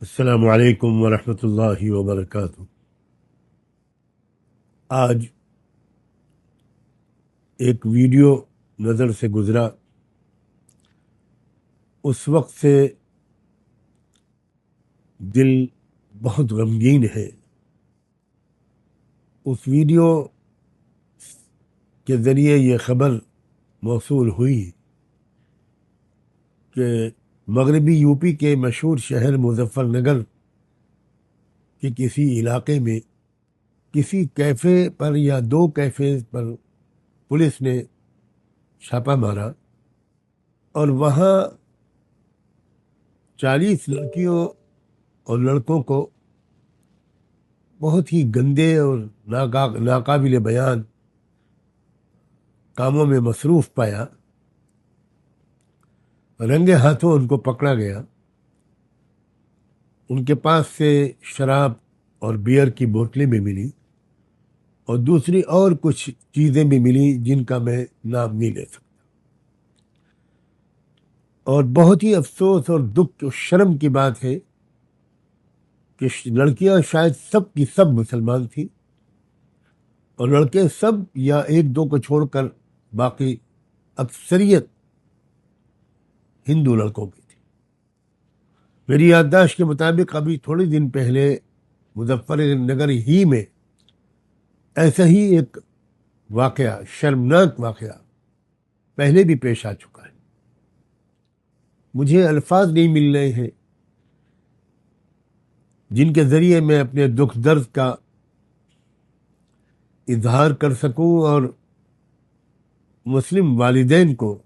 السلام علیکم ورحمۃ اللہ وبرکاتہ۔ آج ایک ویڈیو نظر سے گزرا، اس وقت سے دل بہت غمگین ہے۔ اس ویڈیو کے ذریعے یہ خبر موصول ہوئی کہ مغربی یو پی کے مشہور شہر مظفر نگر کے کسی علاقے میں کسی کیفے پر یا دو کیفے پر پولیس نے چھاپا مارا اور وہاں 40 لڑکیوں اور لڑکوں کو بہت ہی گندے اور ناقابل بیان کاموں میں مصروف پایا۔ رنگے ہاتھوں ان کو پکڑا گیا۔ ان کے پاس سے شراب اور بیئر کی بوتلیں بھی ملی اور دوسری اور کچھ چیزیں بھی ملی جن کا میں نام نہیں لے سکتا۔ اور بہت ہی افسوس اور دکھ اور شرم کی بات ہے کہ لڑکیاں شاید سب کی سب مسلمان تھیں اور لڑکے سب یا ایک دو کو چھوڑ کر باقی اکثریت ہندو لڑکوں کی تھی۔ میری یادداشت کے مطابق ابھی تھوڑے دن پہلے مظفر نگر ہی میں ایسا ہی ایک واقعہ، شرمناک واقعہ پہلے بھی پیش آ چکا ہے۔ مجھے الفاظ نہیں مل رہے ہیں جن کے ذریعے میں اپنے دکھ درد کا اظہار کر سکوں اور مسلم والدین کو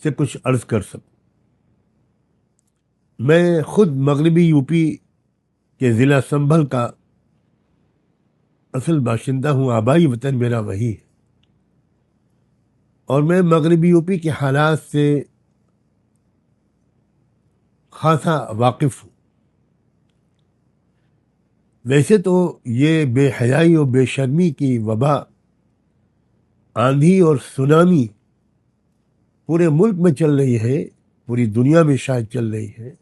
سے کچھ عرض کر سکوں۔ میں خود مغربی یو پی کے ضلع سنبھل کا اصل باشندہ ہوں، آبائی وطن میرا وہی ہے، اور میں مغربی یو پی کے حالات سے خاصا واقف ہوں۔ ویسے تو یہ بے حیائی اور بے شرمی کی وبا، آندھی اور سونامی پورے ملک میں چل رہی ہے، پوری دنیا میں شاید چل رہی ہے،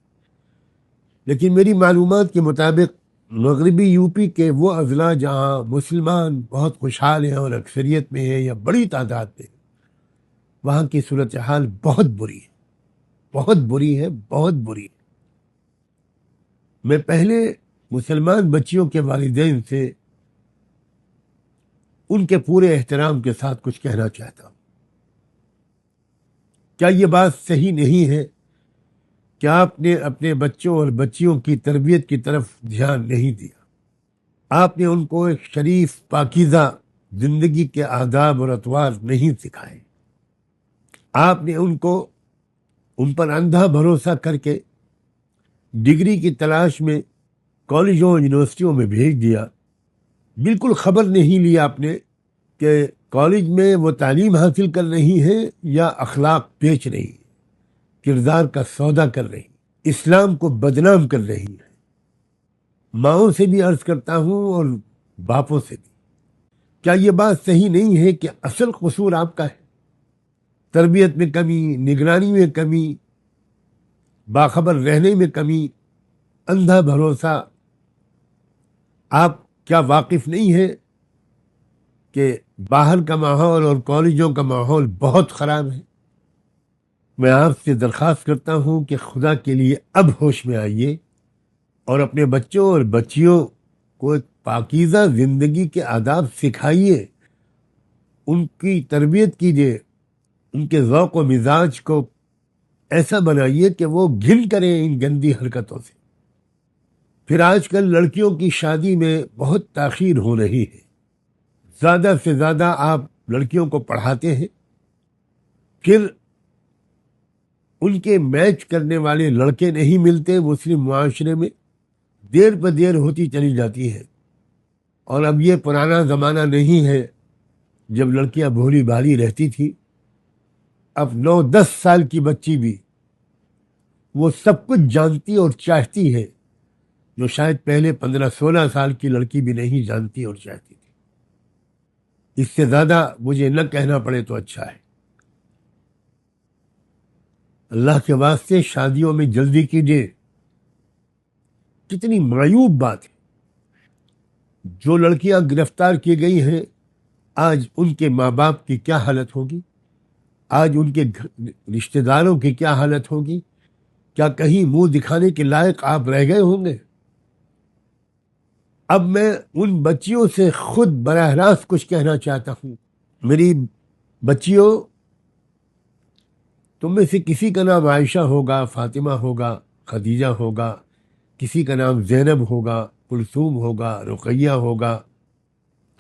لیکن میری معلومات کے مطابق مغربی یو پی کے وہ اضلاع جہاں مسلمان بہت خوشحال ہیں اور اکثریت میں ہیں یا بڑی تعداد میں، وہاں کی صورتحال بہت بری ہے، بہت بری ہے، بہت بری ہے۔ میں پہلے مسلمان بچیوں کے والدین سے ان کے پورے احترام کے ساتھ کچھ کہنا چاہتا ہوں۔ کیا یہ بات صحیح نہیں ہے کہ آپ نے اپنے بچوں اور بچیوں کی تربیت کی طرف دھیان نہیں دیا؟ آپ نے ان کو ایک شریف پاکیزہ زندگی کے آداب اور اطوار نہیں سکھائے۔ آپ نے ان پر اندھا بھروسہ کر کے ڈگری کی تلاش میں کالجوں اور یونیورسٹیوں میں بھیج دیا۔ بالکل خبر نہیں لی آپ نے کہ کالج میں وہ تعلیم حاصل کر رہی ہیں یا اخلاق بیچ رہی ہیں، کردار کا سودا کر رہی ہیں، اسلام کو بدنام کر رہی ہیں۔ ماؤں سے بھی عرض کرتا ہوں اور باپوں سے بھی، کیا یہ بات صحیح نہیں ہے کہ اصل قصور آپ کا ہے؟ تربیت میں کمی، نگرانی میں کمی، باخبر رہنے میں کمی، اندھا بھروسہ۔ آپ کیا واقف نہیں ہے کہ باہر کا ماحول اور کالجوں کا ماحول بہت خراب ہے؟ میں آپ سے درخواست کرتا ہوں کہ خدا کے لیے اب ہوش میں آئیے اور اپنے بچوں اور بچیوں کو ایک پاکیزہ زندگی کے آداب سکھائیے، ان کی تربیت کیجیے، ان کے ذوق و مزاج کو ایسا بنائیے کہ وہ گھن کریں ان گندی حرکتوں سے۔ پھر آج کل لڑکیوں کی شادی میں بہت تاخیر ہو رہی ہے۔ زیادہ سے زیادہ آپ لڑکیوں کو پڑھاتے ہیں، پھر ان کے میچ کرنے والے لڑکے نہیں ملتے مسلم معاشرے میں، دیر پہ دیر ہوتی چلی جاتی ہے۔ اور اب یہ پرانا زمانہ نہیں ہے جب لڑکیاں بھولی بھالی رہتی تھی۔ اب 9-10 سال کی بچی بھی وہ سب کچھ جانتی اور چاہتی ہے جو شاید پہلے 15-16 سال کی لڑکی بھی نہیں جانتی اور چاہتی تھی۔ اس سے زیادہ مجھے نہ کہنا پڑے تو اچھا ہے۔ اللہ کے واسطے شادیوں میں جلدی کیجیے. کتنی معیوب بات ہے. جو لڑکیاں گرفتار کی گئی ہیں آج ان کے ماں باپ کی کیا حالت ہوگی, آج ان کے رشتہ داروں کی کیا حالت ہوگی. کیا کہیں منہ دکھانے کے لائق آپ رہ گئے ہوں گے؟ اب میں ان بچیوں سے خود براہ راست کچھ کہنا چاہتا ہوں. میری بچیوں، تم میں سے کسی کا نام عائشہ ہوگا، فاطمہ ہوگا، خدیجہ ہوگا، کسی کا نام زینب ہوگا، کلثوم ہوگا، رقیہ ہوگا.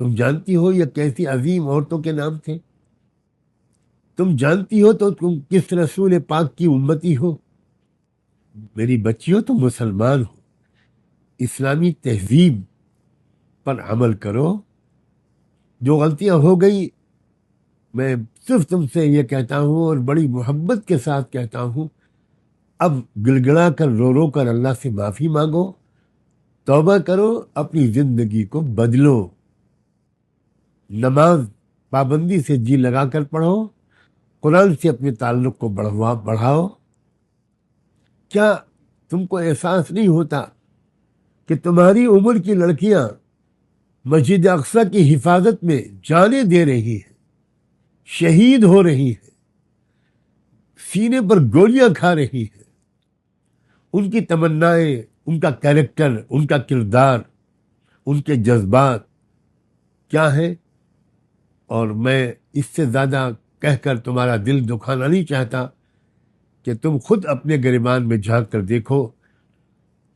تم جانتی ہو یہ کیسی عظیم عورتوں کے نام تھے؟ تم جانتی ہو تو تم کس رسول پاک کی امتی ہو؟ میری بچیوں، تم مسلمان ہو، اسلامی تہذیب پر عمل کرو. جو غلطیاں ہو گئی میں صرف تم سے یہ کہتا ہوں اور بڑی محبت کے ساتھ کہتا ہوں، اب گڑ گڑا کر رو رو کر اللہ سے معافی مانگو، توبہ کرو، اپنی زندگی کو بدلو. نماز پابندی سے جی لگا کر پڑھو، قرآن سے اپنے تعلق کو بڑھاؤ. کیا تم کو احساس نہیں ہوتا کہ تمہاری عمر کی لڑکیاں مسجد اقصی کی حفاظت میں جانیں دے رہی ہیں، شہید ہو رہی ہیں، سینے پر گولیاں کھا رہی ہیں؟ ان کی تمنائیں، ان کا کیریکٹر، ان کا کردار، ان کے جذبات کیا ہیں؟ اور میں اس سے زیادہ کہہ کر تمہارا دل دکھانا نہیں چاہتا کہ تم خود اپنے گریبان میں جھانک کر دیکھو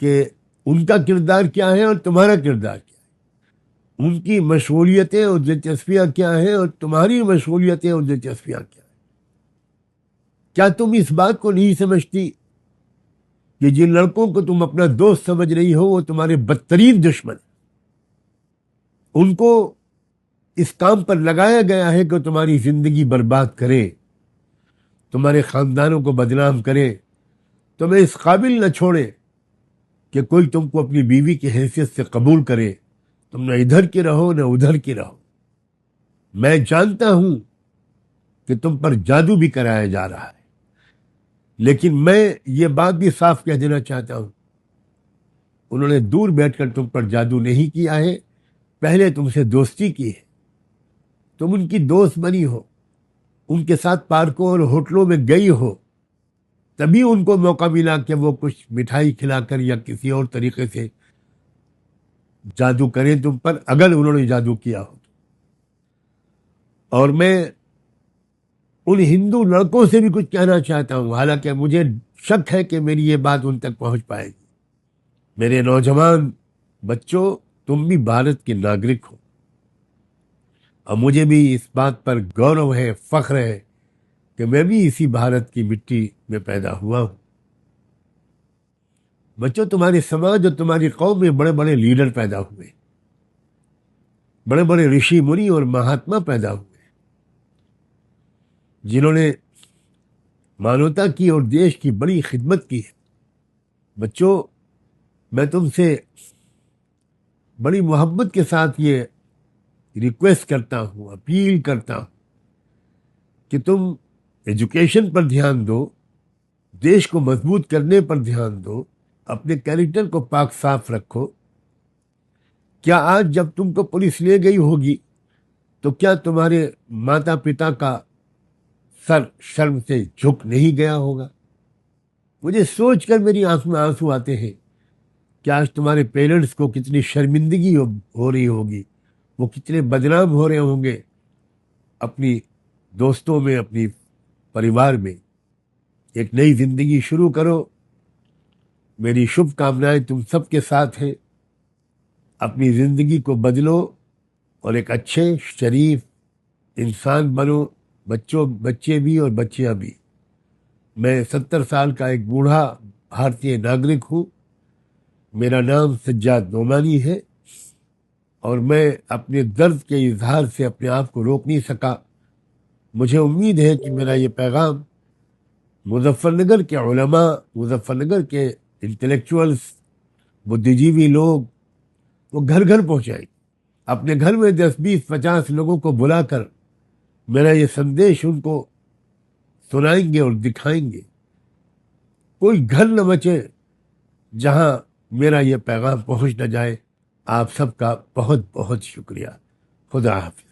کہ ان کا کردار کیا ہے اور تمہارا کردار کیا ہے، ان کی مشغولیتیں اور دلچسپیاں کیا ہیں اور تمہاری مشغولیتیں اور دلچسپیاں کیا ہیں. کیا تم اس بات کو نہیں سمجھتی کہ جن لڑکوں کو تم اپنا دوست سمجھ رہی ہو وہ تمہارے بدترین دشمن ہیں؟ ان کو اس کام پر لگایا گیا ہے کہ تمہاری زندگی برباد کرے، تمہارے خاندانوں کو بدنام کرے، تمہیں اس قابل نہ چھوڑے کہ کوئی تم کو اپنی بیوی کی حیثیت سے قبول کرے. تم نہ ادھر کی رہو نہ ادھر کی رہو. میں جانتا ہوں کہ تم پر جادو بھی کرایا جا رہا ہے، لیکن میں یہ بات بھی صاف کہہ دینا چاہتا ہوں، انہوں نے دور بیٹھ کر تم پر جادو نہیں کیا ہے، پہلے تم سے دوستی کی ہے. تم ان کی دوست بنی ہو، ان کے ساتھ پارکوں اور ہوٹلوں میں گئی ہو، تبھی ان کو موقع ملا کہ وہ کچھ مٹھائی کھلا کر یا کسی اور طریقے سے جادو کریں تم پر، اگر انہوں نے جادو کیا ہو. اور میں ان ہندو لڑکوں سے بھی کچھ کہنا چاہتا ہوں، حالانکہ مجھے شک ہے کہ میری یہ بات ان تک پہنچ پائے گی. میرے نوجوان بچوں، تم بھی بھارت کے ناگرک ہو، اور مجھے بھی اس بات پر گورو ہے، فخر ہے کہ میں بھی اسی بھارت کی مٹی میں پیدا ہوا ہوں. بچوں، تمہارے سماج اور تمہاری قوم میں بڑے بڑے لیڈر پیدا ہوئے، بڑے بڑے رشی منی اور مہاتما پیدا ہوئے، جنہوں نے مانوتا کی اور دیش کی بڑی خدمت کی ہے. بچوں، میں تم سے بڑی محبت کے ساتھ یہ ریکویسٹ کرتا ہوں، اپیل کرتا ہوں کہ تم ایجوکیشن پر دھیان دو، دیش کو مضبوط کرنے پر دھیان دو، اپنے کیریکٹر کو پاک صاف رکھو. کیا آج جب تم کو پولیس لے گئی ہوگی تو کیا تمہارے ماتا پتا کا سر شرم سے جھک نہیں گیا ہوگا؟ مجھے سوچ کر میری آنکھ میں آنسو آتے ہیں کہ آج تمہارے پیرنٹس کو کتنی شرمندگی ہو رہی ہوگی، وہ کتنے بدنام ہو رہے ہوں گے اپنی دوستوں میں، اپنی پریوار میں. ایک نئی زندگی شروع کرو. میری شبھ کامنائیں تم سب کے ساتھ ہیں. اپنی زندگی کو بدلو اور ایک اچھے شریف انسان بنو، بچے بھی اور بچیاں بھی. میں 70 سال کا ایک بوڑھا بھارتی ناگرک ہوں. میرا نام سجاد نعمانی ہے اور میں اپنے درد کے اظہار سے اپنے آپ کو روک نہیں سکا. مجھے امید ہے کہ میرا یہ پیغام مظفر نگر کے علماء، مظفر نگر کے انٹلیکچوئلس، بدھ جیوی لوگ وہ گھر گھر پہنچائیں. اپنے گھر میں 10 20 50 لوگوں کو بلا کر میرا یہ سندیش ان کو سنائیں گے اور دکھائیں گے کوئی گھر نہ بچے جہاں میرا یہ پیغام پہنچ نہ جائے. آپ سب کا بہت بہت شکریہ. خدا حافظ.